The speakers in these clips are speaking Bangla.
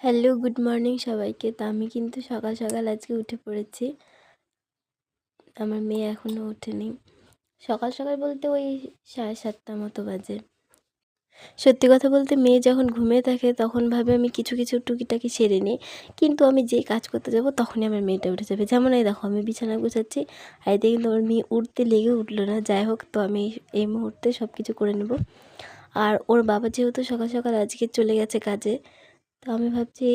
হ্যালো, গুড মর্নিং সবাইকে। তো আমি কিন্তু সকাল সকাল আজকে উঠে পড়েছি। আমার মেয়ে এখনও ওঠেনি। সকাল সকাল বলতে ওই 7:30 মতো বাজে। সত্যি কথা বলতে মেয়ে যখন ঘুমিয়ে থাকে তখন ভাবে আমি কিছু কিছু টুকিটাকি সেরে নিই, কিন্তু আমি যেই কাজ করতে যাব তখনই আমার মেয়েটা উঠে যাবে। যেমন এই দেখো, আমি বিছানা গুছাচ্ছি আর এতে কিন্তু আমার মেয়ে উঠতে লেগে উঠলো না। যাই হোক, তো আমি এই মুহূর্তে সব কিছু করে নেব। আর ওর বাবা যেহেতু সকাল সকাল আজকে চলে গেছে কাজে, তো আমি ভাবছি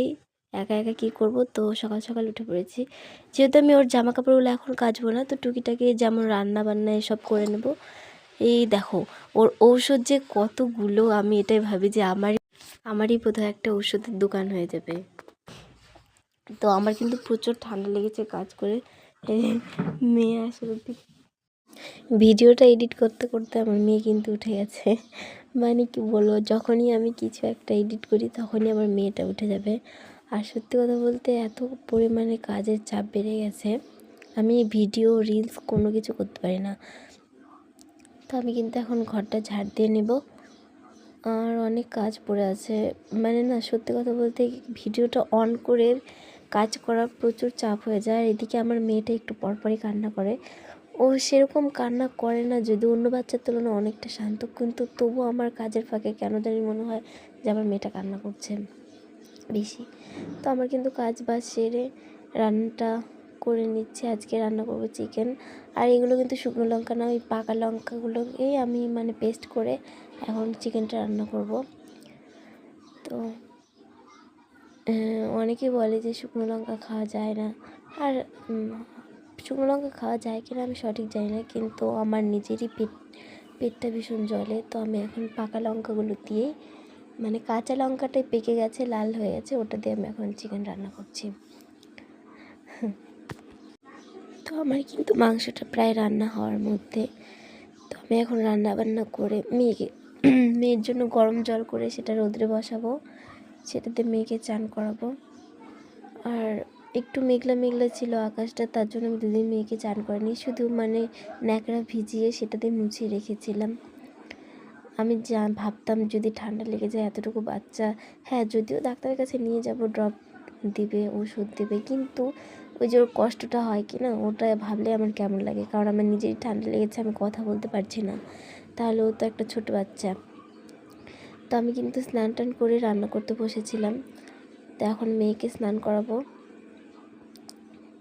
একা একা কী করব। তো সকাল সকাল উঠে পড়েছি। যেহেতু আমি ওর জামা কাপড়গুলো এখন কাচবো না, তো টুকিটাকি যেমন রান্না বান্না এসব করে নেব। এই দেখো, ওর ঔষধ যে কতগুলো, আমি এটাই ভাবি যে আমারই বোধহয় একটা ওষুধের দোকান হয়ে যাবে। তো আমার কিন্তু প্রচুর ঠান্ডা লেগেছে কাজ করে। মেয়ে আসলে ভিডিওটা এডিট করতে করতে আমার মেয়ে কিন্তু উঠে গেছে। মানে কি বলবো, যখনই আমি কিছু একটা এডিট করি তখনই আমার মেয়েটা উঠে যাবে। আর সত্যি কথা বলতে এত পরিমাণে কাজের চাপ বেড়ে গেছে, আমি ভিডিও রিলস কোনো কিছু করতে পারি না। তো আমি কিন্তু এখন ঘরটা ঝাড় দিয়ে নেব। আর অনেক কাজ পড়ে আছে। মানে না, সত্যি কথা বলতে ভিডিওটা অন করে কাজ করা প্রচুর চাপ হয়ে যায়। আর এদিকে আমার মেয়েটা একটু পরপরই কান্না করে। ও সেরকম কান্না করে না, যদি অন্য বাচ্চার তুলনায় অনেকটা শান্ত, কিন্তু তবুও আমার কাজের ফাঁকে কেন জানি মনে হয় যে আমার মেয়েটা কান্না করছে বেশি। তো আমার কিন্তু কাজ বাজ সেরে রান্নাটা করে নিচ্ছে। আজকে রান্না করবো চিকেন। আর এগুলো কিন্তু শুকনো লঙ্কা না, ওই পাকা লঙ্কাগুলোকেই আমি মানে পেস্ট করে এখন চিকেনটা রান্না করব। তো অনেকেই বলে যে শুকনো লঙ্কা খাওয়া যায় না। আর শুকনো লঙ্কা খাওয়া যায় কিনা আমি সঠিক জানি না, কিন্তু আমার নিজেরই পেটটা ভীষণ জ্বলে। তো আমি এখন পাকা লঙ্কাগুলো দিয়েই, মানে কাঁচা লঙ্কাটাই পেকে গেছে, লাল হয়ে গেছে, ওটা দিয়ে আমি এখন চিকেন রান্না করছি। তো আমার কিন্তু মাংসটা প্রায় রান্না হওয়ার মধ্যে। তো আমি এখন রান্না বান্না করে মেয়ের জন্য গরম জল করে সেটা রোদ্রে বসাবো, সেটাতে মেয়েকে চান করাবো। আর একটু মেঘলা মেঘলা ছিল আকাশটা, তার জন্য আমি দুদিন মেয়েকে চান করিনি, শুধু মানে ন্যাকড়া ভিজিয়ে সেটাতে মুছিয়ে রেখেছিলাম। আমি ভাবতাম যদি ঠান্ডা লেগে যায় এতটুকু বাচ্চা, হ্যাঁ যদিও ডাক্তারের কাছে নিয়ে যাব, ড্রপ দিবে, ওষুধ দেবে, কিন্তু ওই যে ওর কষ্টটা হয় কি না, ওটা ভাবলে আমার কেমন লাগে। কারণ আমার নিজেরই ঠান্ডা লেগেছে, আমি কথা বলতে পারছি না, তাহলে ও তো একটা ছোট বাচ্চা। তো আমি কিন্তু স্নান টান করে রান্না করতে বসেছিলাম। তো এখন মেয়েকে স্নান করাবো,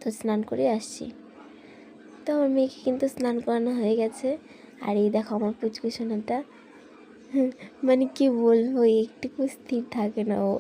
তো স্নান করে আসছি। তো আমার মেয়েকে কিন্তু স্নান করানো হয়ে গেছে। আর এই দেখো আমার পুচকু সোনাটা, মানে কি বলবো, একটুকু স্থির থাকে না ও।